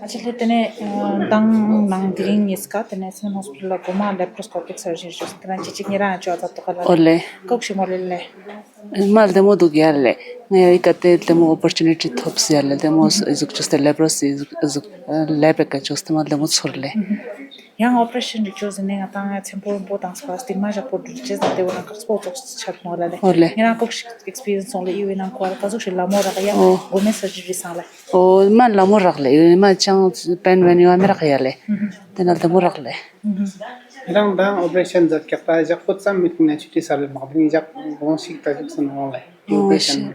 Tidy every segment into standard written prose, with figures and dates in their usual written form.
Actually, tene dang nang dring iska tene sen hospital la goma laparoscopic surgery just tene chichik nira na chwa to kala Ole, kok shimolille mal demo dugialle. Ngay ikate demo opportunity thops yalle demo izuk juste leprosy izuk lebeka juste mal demo surle. yang operation chose ne ngata tempo importance pas di maja por just de una sport chat molale Ole. ngira kok experience on le you na kwa kazo shilla mora ya gome surgery sala O man la murragle, ma chang pen when you amra khayale. Tenal demo ragle. Rang bang operation zat kapa jak khud sam mitna chuti sal mabni jak bon sik ta jak sun wala operation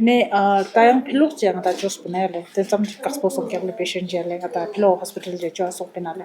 ne tayang pilok che ngata jos penale te sam kaspo som kya le patient jale ngata pilo hospital je jo so penale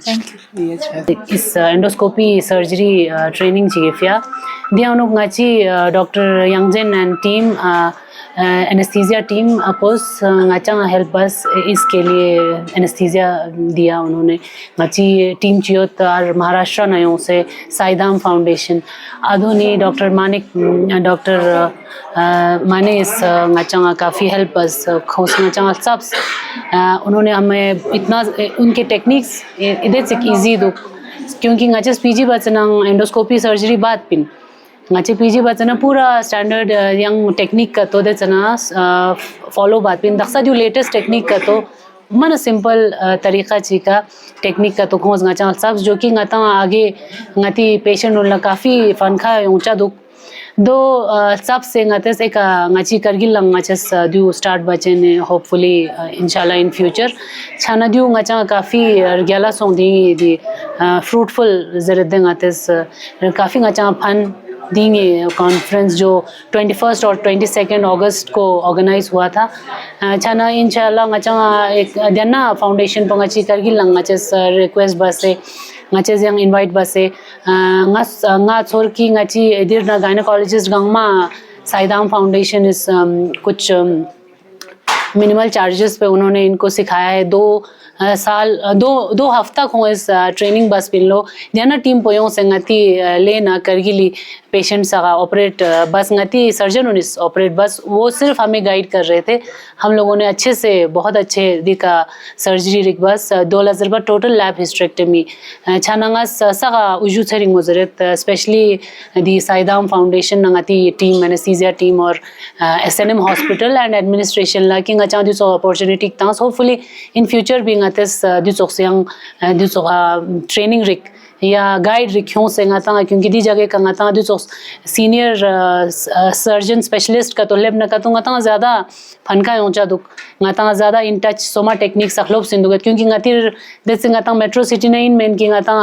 thank you इस endoscopy surgery training चाहिए फिया दिया उन्होंने गाची doctor यंगजन and team anaesthesia team अपोज गाचा help बस इसके लिए एनेस्थीसिया दिया उन्होंने गाची टीम चियो तार महाराष्ट्र नयों से साईदाम फाउंडेशन आधुनी डॉक्टर मानिक डॉक्टर माने इस गाचा काफ़ी हेल्प बस खोस गाचा सब उन्होंने हमें इतना उनके टेक्निक्स इधर से इजी दो क्योंकि गाचे पीजी बचना एंडोस्कोपी सर्जरी बाद पिन गाचे पीजी बचना पूरा स्टैंडर्ड यंग टेक्निक का तो देचना फॉलो बाद पिन दक्सा जो लेटेस्ट टेक्निक का तो मन सिंपल तरीका चीका टेक्निक का तो खोज गाचा सब जो कि गाता आगे गाती पेशेंट उनला काफ़ी फनखा ऊंचा दुख दो सब से गाते एक गाची करगिल लंग गाचस दू स्टार्ट बचे ने होपफुली इंशाल्लाह इन फ्यूचर छाना दू गाचा काफ़ी ग्याला सोंग दी फ्रूटफुल जरूरत दे गाते काफ़ी गाचा फन देंगे कॉन्फ्रेंस जो 21 और 22 अगस्त को ऑर्गेनाइज हुआ था छाना इंशाल्लाह गाचा एक देना फाउंडेशन पर गाची करगिल लंग गाचस रिक्वेस्ट बसे ngaches yang invite base nga chor ki ngachi edir na gynecologist gangma Saidham foundation इस कुछ मिनिमल चार्जेस पे उन्होंने इनको सिखाया है 2 हफ्ता को इस ट्रेनिंग बस पिन लो जाना टीम पोयों से गति लेना करगिली पेशेंट सगा ऑपरेट बस गति सर्जन उनिस ऑपरेट बस वो सिर्फ हमें गाइड कर रहे थे हम लोगों ने अच्छे से बहुत अच्छे दिखा सर्जरी रिक बस 2000 बार टोटल लैब हिस्टेरेक्टमी छानंगा सगा उजू थरिंग मुजरत स्पेशली दी साईदाम फाउंडेशन नंगती टीम एनेस्थीसिया टीम और SNM हॉस्पिटल एंड एडमिनिस्ट्रेशन लाकिंग अच्छा दिस अपॉर्चुनिटी तांस होपफुली इन फ्यूचर बीइंग अतस दिस ओक्सियंग दिस ट्रेनिंग रिक या गाइड रिक्यों से गाता क्योंकि दी जगह का गाता दिस सीनियर सर्जन स्पेशलिस्ट का तो लेब न का तो गाता ज़्यादा फनका ऊंचा दुख गाता ज़्यादा इन टच सोमा टेक्निक सखलोब सिंधुगत क्योंकि गातिर जैसे गाता मेट्रो सिटी नहीं मेन की गाता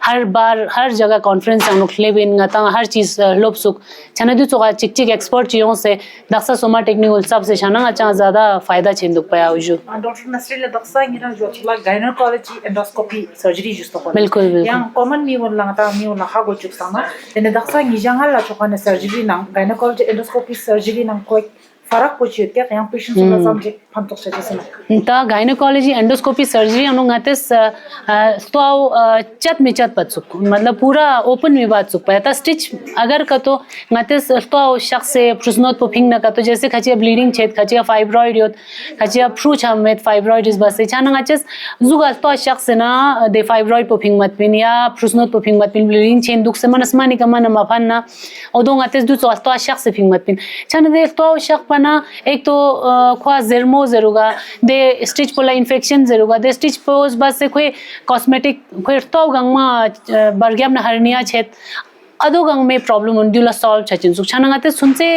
हर बार हर जगह कॉन्फ्रेंस अनुखले भी गाता हर चीज़ लोब सुख छना दिस चिक चिक एक्सपर्ट चियों से दक्सा सोमा टेक्निक उल सब से छना अच्छा ज़्यादा फ़ायदा छिंदुक पाया उजू doctor नसरीला Daksha ngira jo chula gynecology endoscopy surgery just to बिल्कुल बिल्कुल yang common mi won lang ta mi won ha go chuk sama ene daksa ngi jangal la chokane surgery nang gynecology endoscopy surgery nang koi farak ko chit kya yang patient la samje phantok se jese ता gynaecology endoscopy surgery हम लोग आते तो चत में चत पत सुख मतलब पूरा ओपन में बात सुख पाया था स्टिच अगर का तो गाते तो शख्स से प्रुसनोत पोफिंग न का तो जैसे खचिया ब्लीडिंग छेद खचिया फाइब्रॉइड योत खचिया फ्रूच हम में फाइब्रॉइड इस बस से छाना गाचस जुगा तो शख्स ना दे फाइब्रॉइड पोफिंग मत पिन या प्रुसनोत पोफिंग मत पिन ब्लीडिंग छेद दुख से मनस्मानी का मन मफन ना और दो गाते दो तो शख्स से पिंग मत पिन छाना दे तो शख्स पना एक तो ख्वा जर्मो जरूगा दे स्टिच पोला इन्फेक्शन जरूगा दे स्टिच पोस बस से कोई कॉस्मेटिक कोई तो गंगमा बरगम न हरनिया छेत अदो गंग में प्रॉब्लम उनदुला सॉल्व छचिन सुछाना गाते सुनसे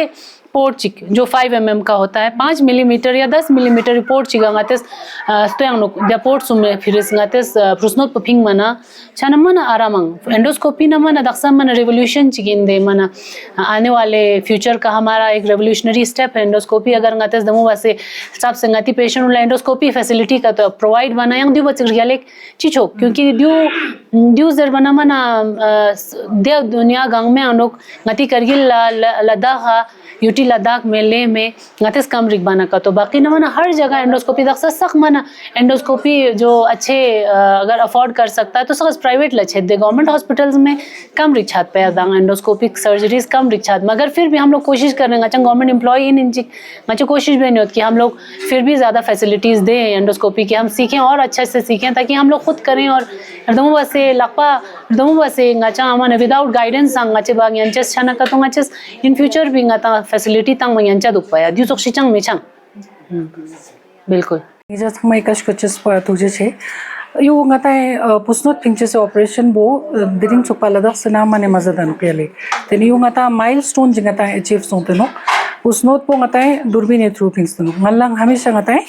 पोर्ट चिक जो 5 mm का होता है 5 मिलीमीटर या 10 मिलीमीटर रिपोर्ट चिगाते तो यांग द पोर्ट सुमे फिरिस गाते प्रुसनोत पफिंग मना छाना मन आरामंग एंडोस्कोपी न मन दक्सा मन रेवोल्यूशन चिकिन दे मन आने वाले फ्यूचर का हमारा एक रेवोल्यूशनरी स्टेप है एंडोस्कोपी अगर गाते दमो वासे सब संगति पेशेंट उला एंडोस्कोपी फैसिलिटी का तो प्रोवाइड बना यांग दु बच रियल एक चिचो क्योंकि ड्यू जर बना मन दे दुनिया गंग में अनोक गति करगिल लद्दाख यूटी लद्दाख में ले में गतिस कम रिक बना का तो बाकी ना मना हर जगह एंडोस्कोपी दक्सा सख मना एंडोस्कोपी जो अच्छे अगर अफोर्ड कर सकता है तो सगस प्राइवेट लछे दे गवर्नमेंट हॉस्पिटल्स में कम रिछात पे दांग एंडोस्कोपिक सर्जरीज कम रिछात मगर फिर भी हम लोग कोशिश कर रहे हैं गवर्नमेंट एम्प्लॉय इन इंची कोशिश भी नहीं होती कि हम लोग फिर भी ज़्यादा फैसिलिटीज़ दें एंडोस्कोपी की हम सीखें और अच्छे से सीखें ताकि हम लोग खुद करें और दमु बसे लपा दमु बसे गाचा हमारे विदाउट गाइडेंस सांगाचे बाग यांचेस छाना का तो गाचेस इन फ्यूचर भी गाता फैसिलिटी तंग में यांचा दुख पाया दिवसों शिचंग में चंग बिल्कुल इजाज़ हम एक कचकचस पर तुझे छे यो गाता है पुस्नोत पिंचे से ऑपरेशन बो दिरिंग चुपा लदक सना माने मज़दान केले तेनी यो गाता माइलस्टोन जिंगाता है अचीव सोते नो पुस्नोत पो गाता है दूरबीन थ्रू थिंग्स तो गल्लांग हमेशा गाता है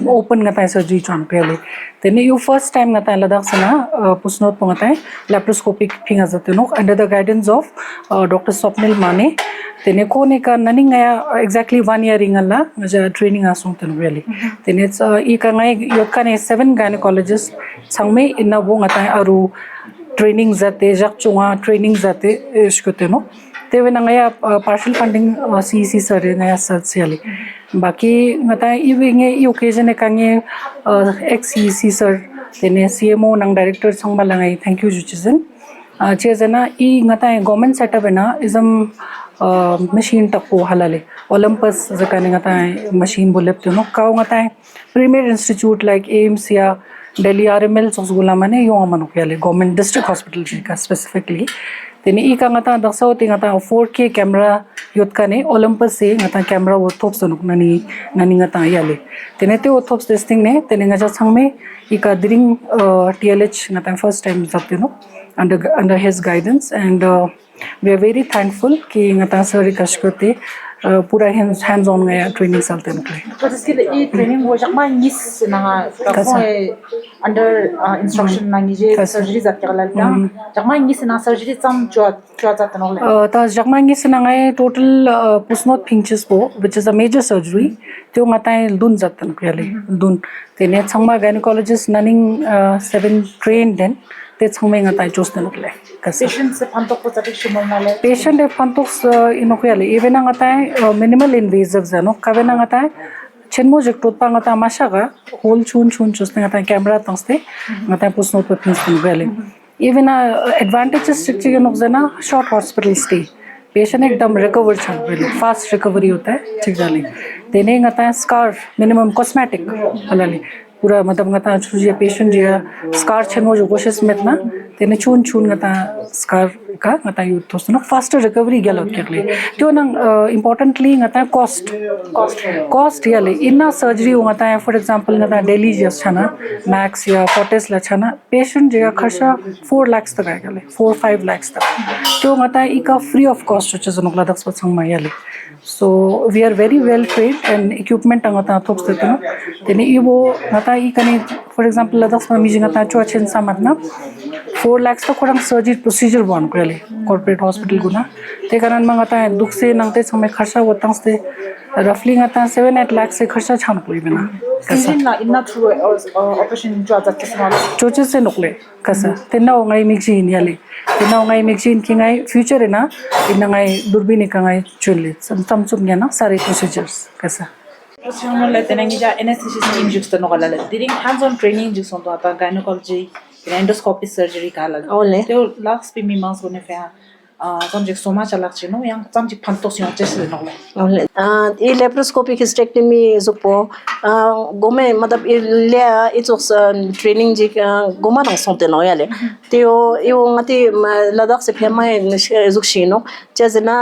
ओपन गाता है सर्जरी चांग केले तेनी यो फर्स्ट टाइम गाता है लदक सना पुस्नोत पो गाता है लैप्रोस्कोपिक फिंगा जाते नो under the guidance of doctor Swapnil Mane तेने को ने का ननिंग गया एग्जैक्टली 1 year इंगला मुझे ट्रेनिंग आसुं तेनु वेली तेने ई का नए योका ने 7 गायनेकोलॉजिस्ट संगमे इन्ना वो गता है अरु ट्रेनिंग जाते जक चुंगा ट्रेनिंग जाते इसको तेनो तेवे नया पार्शियल फंडिंग सीसी सर नया सत्याली बाकी गता है ई विंगे ई ओकेजन ने कांगे एक्स सीसी सर तेने सीएमओ नंग डायरेक्टर संगमा लंगाई थैंक यू जुचिजन चेजना ई गता है गवर्नमेंट सेटअप है ना इजम मशीन तक को हलाले ओलंपस जकाने गता है मशीन बोले तो नो काउ गता है प्रीमियर इंस्टीट्यूट लाइक एम्स या दिल्ली आरएमएल सोसगुला माने यो मनो केले गवर्नमेंट डिस्ट्रिक्ट हॉस्पिटल का स्पेसिफिकली तेने ई का गता दक्साओ ते गता 4K कैमरा योत काने ओलंपस से गता कैमरा वो थोप्स नुक ननी गता याले तेने ते वो थोप्स टेस्टिंग ने तेने गजा संग में ई का दिरिंग TLH गता फर्स्ट टाइम जाते no under his guidance and we are very thankful कि गता सर कशकते पूरा hands on गया ट्रेनिंग चलते निकले तो इसके लिए ट्रेनिंग वो जब मैं इस ना under instruction ना नीचे सर्जरी जाते हैं लड़का जब मैं इस ना सर्जरी सम जो जाते हैं लोग तो जब मैं इस ना गए टोटल पुस्नोत पिंचेस को which is a major surgery तो गता है दून जाते निकले दून तेने संगमा gynecologist ननिंग 7 trained then ते संगमे गता है चोस्ते निकले पेशेंट से फंटो को तक शुमार माले पेशेंट ए फंटोक्स इनोकुयाले इवेना गता है मिनिमल इन्वेसिव जानो कवेना गता है छेनमो जक्टोत पा गता माशागा होल छून चोस्ते गता है कैमरा तंस्ते गता है पुस्नोत पे पिंस्ते निकले इवेना एडवांटेजेस चिकचिक नोक्जना शॉर्ट हॉस्पिटल स्टे पेशेंट एकदम रिकवर छन फास्ट रिकवरी होता है ठीक जाले देने गता है स्कार मिनिमम कॉस्मेटिक हलाले पूरा मतलब गता छुजिया पेशेंट जिया स्कार छेनमो जो कोशिश में ना तेने छून गता स्कार का गता यूथ तो सुनो फास्टर रिकवरी गेलो केले तो ना इंपॉर्टेंटली गता कॉस्ट याले इन्ना सर्जरी गता है फॉर एग्जांपल गता दिल्ली जस छना मैक्स या फोर्टिस ला छना पेशेंट जिया खर्चा 4 lakhs तक आएगा 4-5 lakhs तक तो गता इका फ्री ऑफ कॉस्ट छ जनोला दक्स पसंग मायाले so we are very well trained and equipment angata thops deto tene ibo gata I kane for example ladas ma mijinga ta cho chen samatna 4 lakhs to korang surgery procedure bon krele corporate hospital guna te karan ma gata dukh se nangte samay kharcha wotang se roughly gata 7-8 lakhs se kharcha chhan poi bena season ना इन्ना through operation जो जाते हैं समाले choche se nokle kasa tenna ngai mixin yale tenna ngai mixin ki ngai future na inna ngai durbini ka ngai chule sam chum na sare procedures kasa तो हम लोग लेते हैं कि जा एनेस्थेसिया स्कीम जुक्स तो नोकला ले Deering hands on training Zouks तो आता गायनेकोलॉजी एंडोस्कोपी सर्जरी का ले तो लास्ट पे मिमांस होने पे समझे सोमा चलाक चिनो yang समझे फंटोसियों जैसे नोले ये लेप्रोस्कोपिक हिस्टेक्टमी जुपो गोमे मतलब ले इट्स ट्रेनिंग जी गोमा ना सोते नो याले त्यो यो ngati ladak se phema जुक्शिनो जैसेना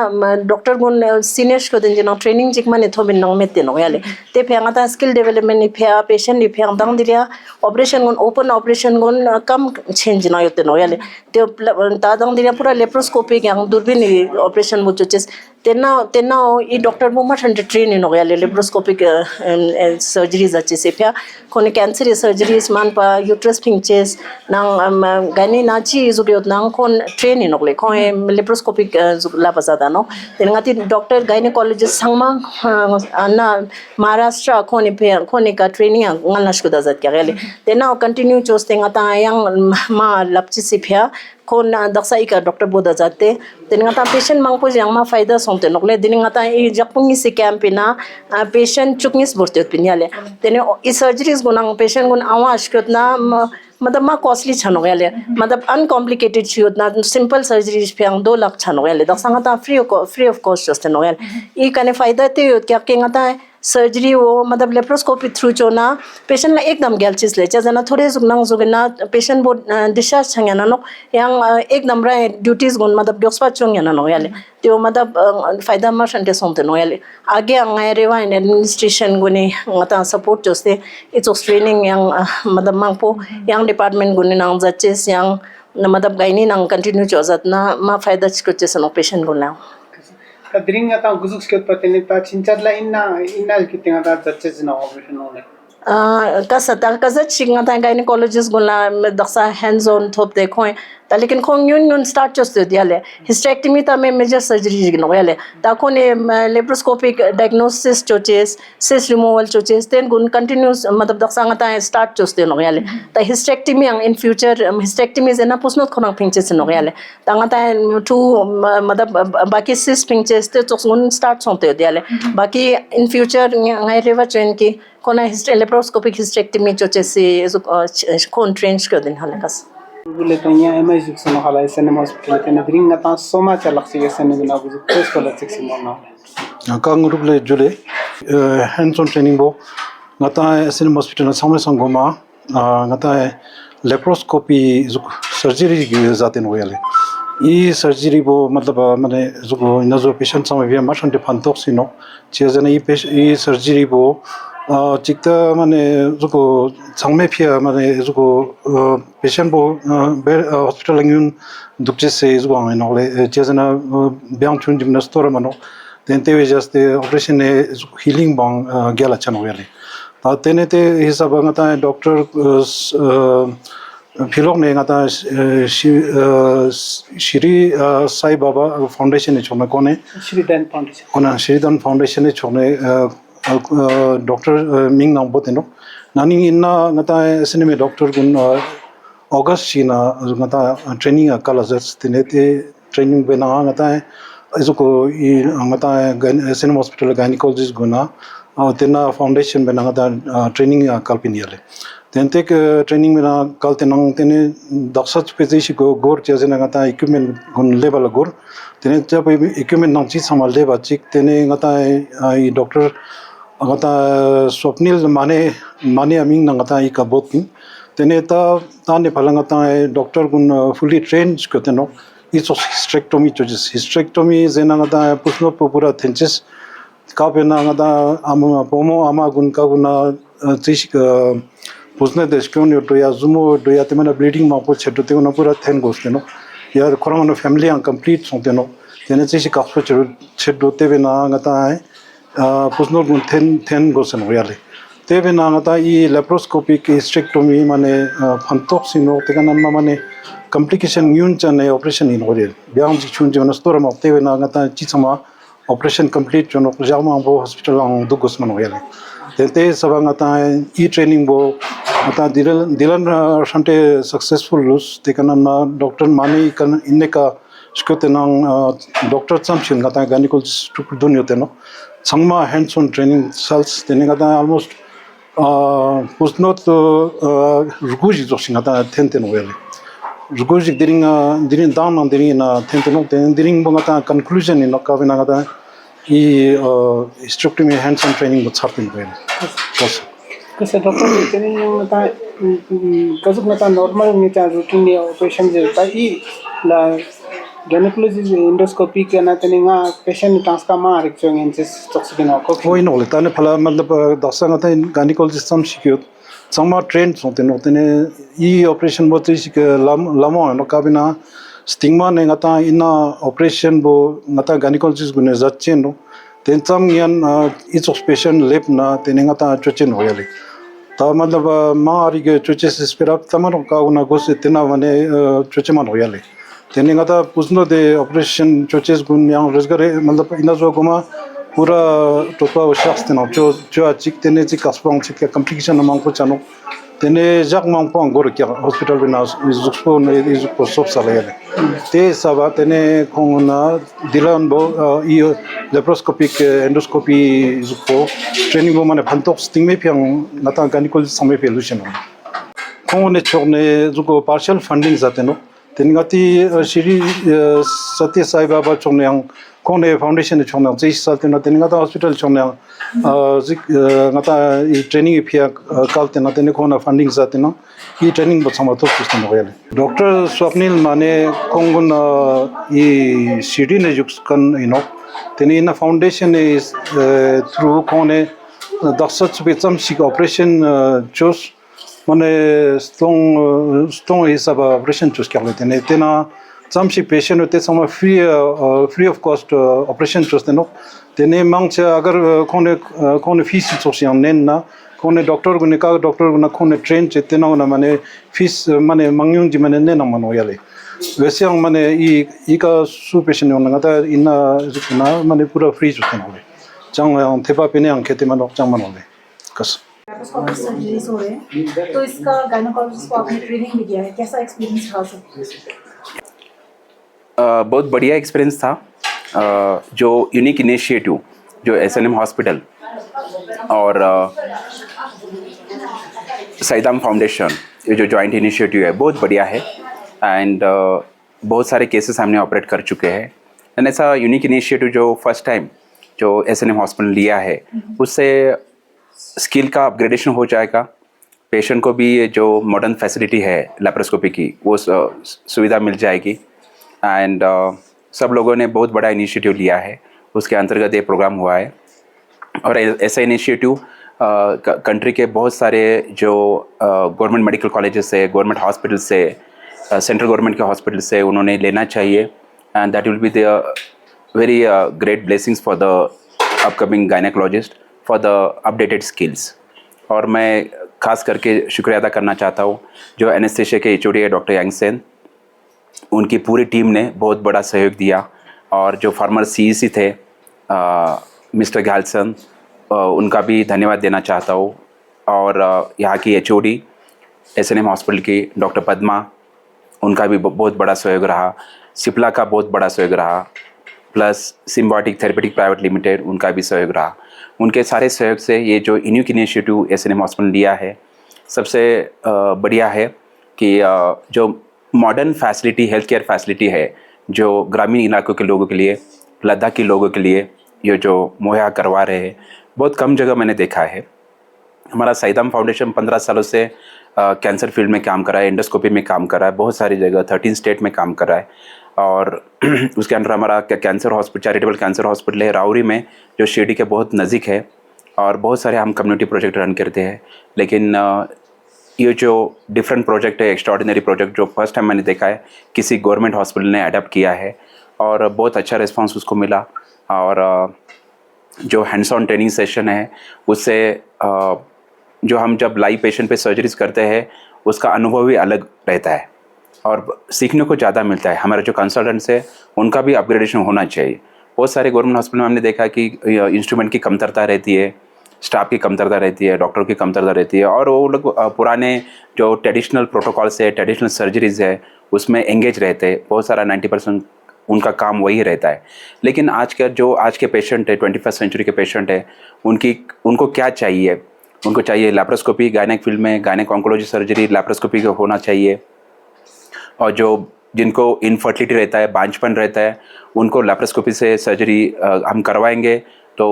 डॉक्टर गुन सीनियर्स को दिन जिना ट्रेनिंग जिक माने थोबिन नंग मेते नो याले ते फेंगा ता स्किल डेवलपमेंट नि फेया पेशेंट नि फेंग दंग दिरिया ऑपरेशन गुन ओपन ऑपरेशन गुन कम चेंज ना योते नो याले त्यो ता दंग दिरिया पूरा laparoscopic yang durbin operation mo choches tenna I doctor mo mathan train no ya laparoscopic surgeries ache se pya kone cancer surgeries man pa uterus pinches nang gani na chi zubiot nang kon train no le ko laparoscopic la pasada no tenngati doctor gynecologist sangma na Maharashtra kone pe kone ka training ngal na shkuda zat kya gele tenna continue chos tenga ta yang ma lapchi se pya kon daksa ika doctor boda jate teni ngata patient mangpo jang ma faida sonte nokle dini ngata i jakpungi se campina patient chuknis borte pinyale teni i surgeries gunang patient gun awa ashkot na मतलब मा costly छनो गले मतलब uncomplicated छी उतना simple surgery पे 2 लाख छनो गले दक्सा ता फ्री ऑफ कॉस्ट जस्ट नो गले ई कने फायदा ते क्या के ngata सर्जरी वो मतलब लेप्रोस्कोपी थ्रू चोना पेशेंट ला एकदम गेल चीज ले जना थोड़े जुगना जुगना पेशेंट बो डिस्चार्ज छंगना नो yang एकदम रा ड्यूटीज गुन मतलब डॉक्सपा चोंगना नो गले त्यो मतलब फायदा मा संते सोंते नो गले आगे अंगाय रेवा इन एडमिनिस्ट्रेशन गुने ngata सपोर्ट जोस्ते इट्स ट्रेनिंग yang मतलब मांगपो yang डिपार्टमेंट गुने नंग जचेस yang मतलब गाइनी नंग कंटिन्यू चोजत ना मा फायदा चिकोचे सनो पेशेंट गुना Kadring ata guzuk skot pateni ta chinchar la inna kitinga ta judges na operation ole. कसता कसत शिंगा था गायनेकोलॉजिस्ट गुला दक्सा हैंड्स ऑन थोप देखो ता लेकिन खों यून स्टार्ट जस्ट दियाले हिस्टेक्टमी ता में मेजर सर्जरी गिनो याले ता कोने लेप्रोस्कोपिक डायग्नोसिस चोचेस सिस रिमूवल चोचेस देन गुन कंटिन्यूस मतलब दक्सा ता स्टार्ट जस्ट नो याले ता हिस्टेक्टमी इन फ्यूचर हिस्टेक्टमी जेना पुसनोत खोना पिंचेस नो याले ता ता टू मतलब बाकी सिस पिंचेस ते गुन स्टार्ट सोते दियाले बाकी इन फ्यूचर ngai रेवा चेन की कोना लेप्रोस्कोपिक हिस्टेक्टमी चोचेसी कोन ट्रेंच कर दिन हलकस Bule tanya emergency sono hala SNM hospital tena dring ngata soma chalak si SNM na guzuk test kola seksi mona. Kang ruble jule hands on training bo ngata SNM hospital na samle sangoma ngata laparoscopy surgery gi zaten hoyale e surgery bo matlab mane zugo inazo patient sama via mashon de phantok sino chezana e surgery bo चिकता माने जुको संगमे फिया माने Dzukou patient बो hospital लंगुन दुखचे से जुको आने नोले चेजना bag चुन जिमना store मानो तेंते वे जस्ते operation ने हीलिंग बांग गेला चनो वेले ता तेने ते हिसाब ngata डॉक्टर फिलोक ने ngata श्री साई बाबा फाउंडेशन ने छोने कोने श्रीदान फाउंडेशन ने छोने डॉक्टर मिंग नाम बोते नो नानी इन्ना ngata SNM डॉक्टर गुन अगस्त छिना ngata ट्रेनिंग कॉलेजेस तिनेते ट्रेनिंग बेना ngata इसको ई ngata SNM हॉस्पिटल गायनेकोलॉजिस्ट गुना तेना फाउंडेशन बेना ngata ट्रेनिंग कल्पिनियले तेंते ट्रेनिंग बेना कलते नंग तेने दक्षच पेजेशी को गोर चेजना ngata इक्विपमेंट गुन लेवल गोर तेने जब इक्विपमेंट नंग ची संभाल ले बाचिक तेने ngata E doctor ngata swapnil mane aming ngata I kabotin tene ta ne phalanga ta doctor gun fully trained koteno it's hysterectomy choices hysterectomy zena ngata pusno pura thenches ka pena ngata ama pomo ama gun ka guna chish pusne deskon yo to ya zumo do ya temana bleeding ma po cheto te guna pura then gosteno ya korona family an complete sonteno tene chish ka so chedo te bena ngata पुसनो गुन then गोसन होयाले तेबे नांगता ई laparoscopic hysterectomy माने फंतोक सिनो तेगना माने complication न्यून चने operation in होरे ब्याम जिचुन जन store म तेबे नांगता चिसमा ऑपरेशन कंप्लीट जनो जामा बो हॉस्पिटल आं दु गोसन होयाले तेते सबंगता ई ट्रेनिंग बो आता दिलन शंटे सक्सेसफुल लुस तेकना ना डॉक्टर माने कन इन्ने का स्कोतेनां डॉक्टर समचिन गता गायनेकोलॉजिस्ट दुनियोते नो संगमा हैंड्स ऑन ट्रेनिंग सेल्स तेने गता ऑलमोस्ट पुसनोत रुगुजी जोसिंगता थेंतेन वेले रुगुजी दिरिंग डाउन दिरिंग ना थेंतेनो दिरिंग बंगता कंक्लूजन इन काबिना गता ई हिस्टेक्टोमी हैंड्स ऑन ट्रेनिंग बो छापिन वेले बस Kasi doctor tene ngata kazuk ngata normal ngita routine operation je ta I la gynecologist endoscopy kana tene nga patient transka ma rekchong inches toxicina ko होई नोले ताने फला मतलब दसा ngata gynecologist sam शिक्योत Sangma train सोते नो तने ई ऑपरेशन बो चिक लामो नो काबिना स्टिग्मा ने ngata इना ऑपरेशन बो ngata gynecologist गुने जच्चे नो तेंचम यान इच पेशेंट लेप ना तेने ngata चोचेन होयाले ता मतलब मारी के चोचे से स्पिरप तमरो का उना गोस तेना माने चोचे मान होयाले तेने ngata पुसनो दे ऑपरेशन चोचेस गुन yang रोजगार मतलब इना जो गुमा पूरा टोपा शख्स तेना जो चिक तेने चिक अस्पताल चिक कॉम्प्लिकेशन मांग को चानो तेने जग मांगपोंग गोर क्या हॉस्पिटल बिना जुक्सपो ने जुक्सपो सब साले ते सब तेने कोंगना दिलन बो ई लेप्रोस्कोपिक एंडोस्कोपी जुक्पो ट्रेनिंग बो माने फंटोक स्टिंग में पियांग नाता गानिकल समय पे लुशन कोंगने छोने जुको पार्शियल फंडिंग जाते नो तेनगाती श्री सत्य साई बाबा छोने कोने फाउंडेशन छोने जिस साल तेना तेनगाता hospital छोने ngata I training ipia kalte na tene kona funding zate no I training bo sama to system ho yale Dr. Swapnil mane kongun I city ne jukskan ino tene ina foundation is through kone daksat be chamsik operation chos mane stong hisab operation chos kyale tene tena chamsik patient te sama free of cost operation chos teno तेने मांग से अगर कोने fees सोचियां नेना कोने doctor गुने का doctor गुना कोने ट्रेन चेते ना उना माने फीस माने मांगयूं जी माने नेना मनो याले वैसे हम माने ई का सुपेशन होना ता इना जुना माने पूरा फ्री जुते ना ले चांग थेपा पेने अंकेते मानो चांग मनो ले कस लैप्रोस्कोपिक सर्जरीज हो रहे हैं तो इसका गायनेकोलॉजिस्ट को आपने ट्रेनिंग भी दिया है कैसा एक्सपीरियंस रहा सर बहुत बढ़िया एक्सपीरियंस था जो यूनिक इनिशिएटिव जो SNM हॉस्पिटल और साईदाम फाउंडेशन ये जो जॉइंट इनिशिएटिव है बहुत बढ़िया है एंड बहुत सारे केसेस हमने ऑपरेट कर चुके हैं एंड ऐसा यूनिक इनिशिएटिव जो फर्स्ट टाइम जो SNM हॉस्पिटल लिया है उससे स्किल का अपग्रेडेशन हो जाएगा पेशेंट को भी जो मॉडर्न फैसिलिटी है लेप्रोस्कोपी की वो सुविधा मिल जाएगी एंड सब लोगों ने बहुत बड़ा इनिशिएटिव लिया है उसके अंतर्गत ये प्रोग्राम हुआ है और ऐसा इनिशिएटिव कंट्री के बहुत सारे जो गवर्नमेंट मेडिकल कॉलेजेस से गवर्नमेंट हॉस्पिटल से सेंट्रल गवर्नमेंट के हॉस्पिटल से उन्होंने लेना चाहिए and that will be the very great blessings for the upcoming gynaecologist for the updated skills और मैं खास करके शुक्रिया अदा करना चाहता हूँ जो एनेस्थेशिया के HOD है डॉक्टर यांगसेन उनकी पूरी टीम ने बहुत बड़ा सहयोग दिया और जो फॉर्मर CEC थे मिस्टर गैल्सन उनका भी धन्यवाद देना चाहता हूँ और यहाँ की HOD SNM हॉस्पिटल की डॉक्टर पद्मा उनका भी बहुत बड़ा सहयोग रहा सिप्ला का बहुत बड़ा सहयोग रहा plus symbiotic therapeutic private limited उनका भी सहयोग रहा उनके सारे सहयोग से ये जो यूनिक इनिशिएटिव SNM हॉस्पिटल लिया है सबसे बढ़िया है कि जो modern facility health care facility है जो ग्रामीण इलाकों के लोगों के लिए लद्दाख के लोगों के लिए ये जो मुहैया करवा रहे हैं बहुत कम जगह मैंने देखा है हमारा साईदाम फाउंडेशन 15 सालों से कैंसर फील्ड में काम कर रहा है एंडोस्कोपी में काम कर रहा है बहुत सारी जगह 13 स्टेट में काम कर रहा है और उसके अंदर हमारा cancer hospital charitable cancer hospital है राउरी में जो शिरडी के बहुत नज़दीक है और बहुत सारे हम कम्युनिटी प्रोजेक्ट रन करते हैं लेकिन ये जो डिफरेंट प्रोजेक्ट है एक्स्ट्राऑर्डिनरी प्रोजेक्ट जो फर्स्ट टाइम मैंने देखा है किसी गवर्नमेंट हॉस्पिटल ने अडॉप्ट किया है और बहुत अच्छा रिस्पांस उसको मिला और जो हैंड्स ऑन ट्रेनिंग सेशन है उससे जो हम जब लाइव पेशेंट पे सर्जरीज करते हैं उसका अनुभव भी अलग रहता है और सीखने को ज़्यादा मिलता है हमारे जो कंसल्टेंट्स है उनका भी अपग्रेडेशन होना चाहिए बहुत सारे गवर्नमेंट हॉस्पिटल में हमने देखा कि इंस्ट्रूमेंट की कमतरता रहती है स्टाफ की कमतरता रहती है डॉक्टर की कमतरता रहती है और वो लोग पुराने जो ट्रेडिशनल प्रोटोकॉल्स है ट्रेडिशनल सर्जरीज है उसमें एंगेज रहते हैं बहुत सारा 90% उनका काम वही रहता है लेकिन आज के पेशेंट है 21st सेंचुरी के पेशेंट है उनको क्या चाहिए उनको चाहिए लैप्रोस्कोपी गायनेक फील्ड में गायनेक ऑन्कोलॉजी सर्जरी लैप्रोस्कोपी का होना चाहिए और जो जिनको इनफर्टिलिटी रहता है बांझपन रहता है उनको लैप्रोस्कोपी से सर्जरी हम करवाएंगे तो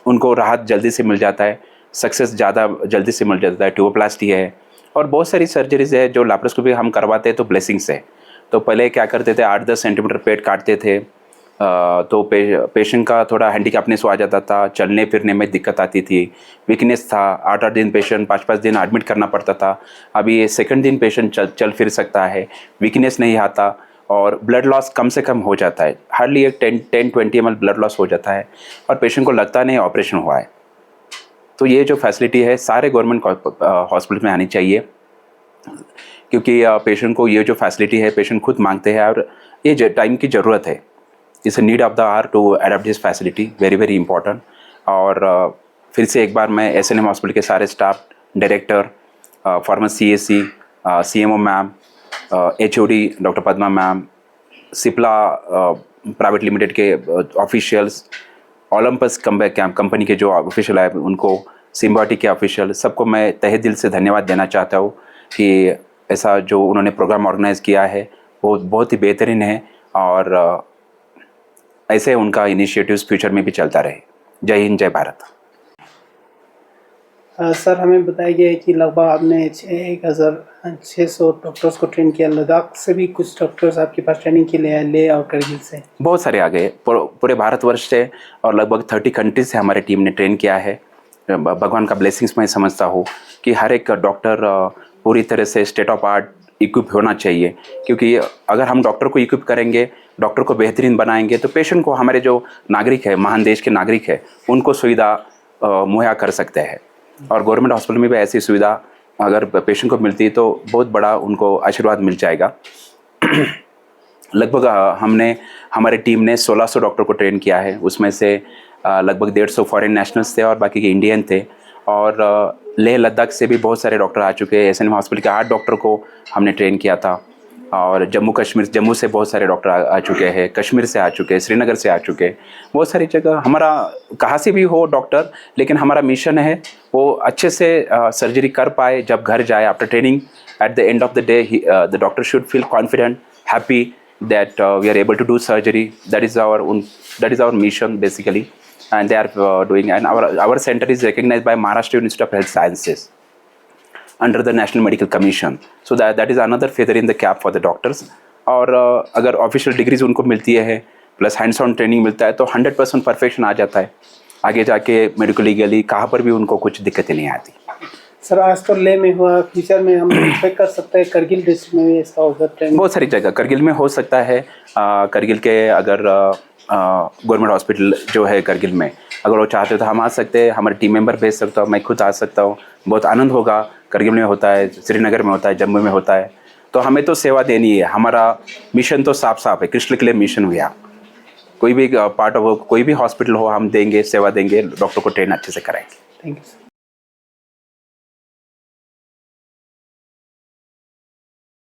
उनको राहत जल्दी से मिल जाता है सक्सेस ज़्यादा जल्दी से मिल जाता है ट्यूबोप्लास्टी है और बहुत सारी सर्जरीज है जो लैप्रोस्कोपी हम करवाते हैं तो ब्लेसिंग्स है तो पहले क्या करते थे 8-10 सेंटीमीटर पेट काटते थे तो पेशेंट का थोड़ा हैंडीकैपनेस हो आ जाता था चलने फिरने में दिक्कत आती थी वीकनेस था 8-8 दिन पेशेंट 5-5 दिन एडमिट करना पड़ता था अभी सेकंड दिन पेशेंट चल फिर सकता है वीकनेस नहीं आता और ब्लड लॉस कम से कम हो जाता है हार्डली एक 10-20 ml ब्लड लॉस हो जाता है और पेशेंट को लगता नहीं ऑपरेशन हुआ है तो ये जो फैसिलिटी है सारे गवर्नमेंट हॉस्पिटल में आनी चाहिए क्योंकि पेशेंट को ये जो फैसिलिटी है पेशेंट खुद मांगते हैं और ये टाइम की ज़रूरत है it's need of the hour to adopt this facility very very important और फिर से एक बार मैं SNM हॉस्पिटल के सारे staff director farmer CAC, CMO ma'am, HOD doctor Padma ma'am, Cipla private limited के ऑफिशियल्स, ओलंपस कंपनी के जो ऑफिशियल है उनको, सिम्बायोटिक के ऑफिशियल, सबको मैं तहे दिल से धन्यवाद देना चाहता हूँ कि ऐसा जो उन्होंने प्रोग्राम ऑर्गेनाइज़ किया है वो बहुत ही बेहतरीन है और ऐसे उनका इनिशिएटिव्स फ्यूचर में भी चलता रहे। जय हिंद, जय भारत। सर हमें बताया गया है कि लगभग आपने 1600 डॉक्टर्स को ट्रेन किया। लद्दाख से भी कुछ डॉक्टर्स आपके पास ट्रेनिंग के लिए ले और करगिल से बहुत सारे आ गए पूरे भारतवर्ष से और लगभग 30 कंट्रीज से हमारे टीम ने ट्रेन किया है। भगवान का ब्लेसिंग्स मैं समझता हूँ कि हर एक डॉक्टर पूरी तरह से स्टेट ऑफ आर्ट इक्विप होना चाहिए, क्योंकि अगर हम डॉक्टर को इक्विप करेंगे, डॉक्टर को बेहतरीन बनाएंगे तो पेशेंट को, हमारे जो नागरिक है, महान देश के नागरिक है, उनको सुविधा मुहैया कर सकते हैं। और गवर्नमेंट हॉस्पिटल में भी ऐसी सुविधा अगर पेशेंट को मिलती है तो बहुत बड़ा उनको आशीर्वाद मिल जाएगा। लगभग हमारे टीम ने 1600 डॉक्टर को ट्रेन किया है, उसमें से लगभग 150 फॉरेन नेशनल्स थे और बाकी के इंडियन थे। और लेह लद्दाख से भी बहुत सारे डॉक्टर आ चुके हैं। SNM हॉस्पिटल के 8 डॉक्टर को हमने ट्रेन किया था। और जम्मू से बहुत सारे डॉक्टर आ चुके हैं, कश्मीर से आ चुके हैं, श्रीनगर से आ चुके हैं, बहुत सारी जगह। हमारा कहाँ से भी हो डॉक्टर, लेकिन हमारा मिशन है वो अच्छे से सर्जरी कर पाए जब घर जाए after training. At the end of the day the doctor should feel confident, happy that we are able to do surgery. That is our mission basically, and they are doing. And our center is recognized by Maharashtra Institute of Health Sciences under the National Medical Commission. So that is another feather in the cap for the doctors. और अगर official degrees उनको मिलती है plus hands on training मिलता है तो 100% perfection आ जाता है। आगे जाके मेडिकल लीगली कहाँ पर भी उनको कुछ दिक्कतें नहीं आती। सर आज तो ले में हुआ, फ्यूचर में हम एक्सपेक्ट कर सकते हैं करगिल डिस्ट्रिक्ट में भी ऐसा होगा ट्रेनिंग? बहुत सारी जगह करगिल में हो सकता है। करगिल के अगर गवर्नमेंट हॉस्पिटल जो है करगिल में, अगर वो चाहते तो हम आ सकते हैं, हमारे टीम मेंबर भेज सकता हूँ, मैं खुद आ सकता हूँ। बहुत आनंद होगा। करगिल में होता है, श्रीनगर में होता है, जम्मू में होता है, तो हमें तो सेवा देनी है। हमारा मिशन तो साफ है, कृष्ण क्लियर मिशन हुआ। कोई भी पार्ट ऑफ कोई भी हॉस्पिटल हो, हम देंगे, सेवा देंगे, डॉक्टर को ट्रेन अच्छे से कराएंगे। Thank you.